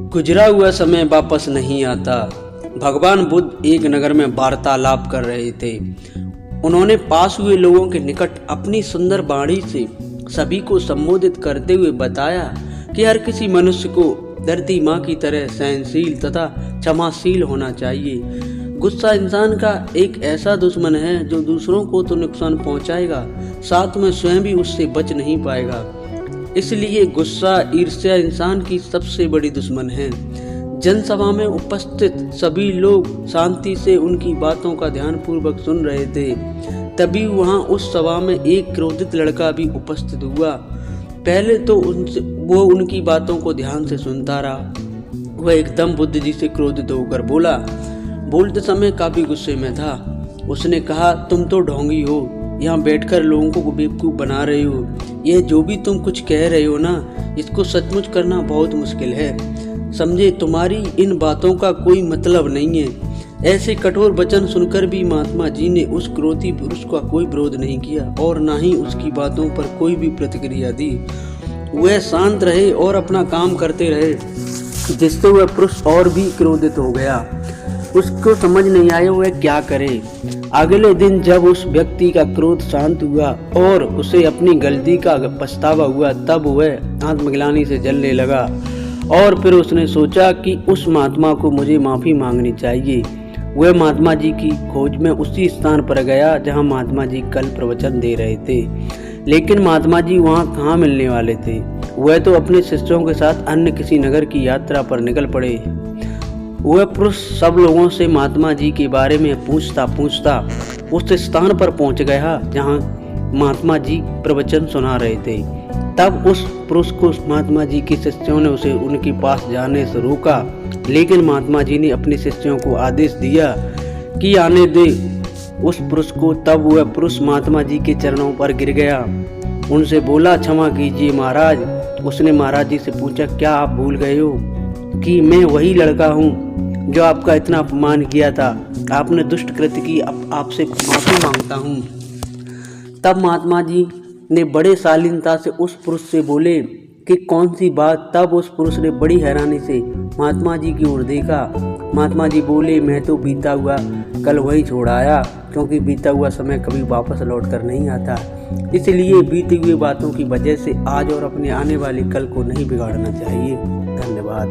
गुजरा हुआ समय वापस नहीं आता। भगवान बुद्ध एक नगर में वार्तालाप कर रहे थे। उन्होंने पास हुए लोगों के निकट अपनी सुंदर वाणी से सभी को संबोधित करते हुए बताया कि हर किसी मनुष्य को धरती माँ की तरह सहनशील तथा क्षमाशील होना चाहिए। गुस्सा इंसान का एक ऐसा दुश्मन है जो दूसरों को तो नुकसान पहुंचाएगा, साथ में स्वयं भी उससे बच नहीं पाएगा। इसलिए गुस्सा ईर्ष्या इंसान की सबसे बड़ी दुश्मन है। जनसभा में उपस्थित सभी लोग शांति से उनकी बातों का ध्यानपूर्वक सुन रहे थे। तभी वहां उस सभा में एक क्रोधित लड़का भी उपस्थित हुआ। पहले तो वो उनकी बातों को ध्यान से सुनता रहा। वह एकदम बुद्ध जी से क्रोधित होकर बोला। बोलते समय काफी गुस्से में था। उसने कहा, तुम तो ढोंगी हो, यहाँ बैठकर लोगों को बेवकूफ़ बना रहे हो। यह जो भी तुम कुछ कह रहे हो ना, इसको सचमुच करना बहुत मुश्किल है। समझे, तुम्हारी इन बातों का कोई मतलब नहीं है। ऐसे कठोर वचन सुनकर भी महात्मा जी ने उस क्रोधी पुरुष का कोई विरोध नहीं किया और ना ही उसकी बातों पर कोई भी प्रतिक्रिया दी। वह शांत रहे और अपना काम करते रहे, जिससे वह पुरुष और भी क्रोधित हो गया। उसको समझ नहीं आया वह क्या करे। अगले दिन जब उस व्यक्ति का क्रोध शांत हुआ और उसे अपनी गलती का पछतावा हुआ, तब वह आत्मग्लानि से जलने लगा और फिर उसने सोचा कि उस महात्मा को मुझे माफ़ी मांगनी चाहिए। वह महात्मा जी की खोज में उसी स्थान पर गया जहां महात्मा जी कल प्रवचन दे रहे थे, लेकिन महात्मा जी वहां कहाँ मिलने वाले थे। वह तो अपने शिष्यों के साथ अन्य किसी नगर की यात्रा पर निकल पड़े। वह पुरुष सब लोगों से महात्मा जी के बारे में पूछता उस स्थान पर पहुंच गया जहां महात्मा जी प्रवचन सुना रहे थे। तब उस पुरुष को महात्मा जी के शिष्यों ने उसे उनके पास जाने से रोका, लेकिन महात्मा जी ने अपने शिष्यों को आदेश दिया कि आने दे उस पुरुष को। तब वह पुरुष महात्मा जी के चरणों पर गिर गया। उनसे बोला, क्षमा कीजिए महाराज। उसने महाराज जी से पूछा, क्या आप भूल गए हो कि मैं वही लड़का हूँ जो आपका इतना अपमान किया था? आपने दुष्ट कृत्य की, आपसे माफी मांगता हूँ। तब महात्मा जी ने बड़े शालीनता से उस पुरुष से बोले कि कौन सी बात? तब उस पुरुष ने बड़ी हैरानी से महात्मा जी की ओर देखा। महात्मा जी बोले, मैं तो बीता हुआ कल वही छोड़ आया, क्योंकि बीता हुआ समय कभी वापस लौट कर नहीं आता। इसलिए बीती हुई बातों की वजह से आज और अपने आने वाली कल को नहीं बिगाड़ना चाहिए। धन्यवाद।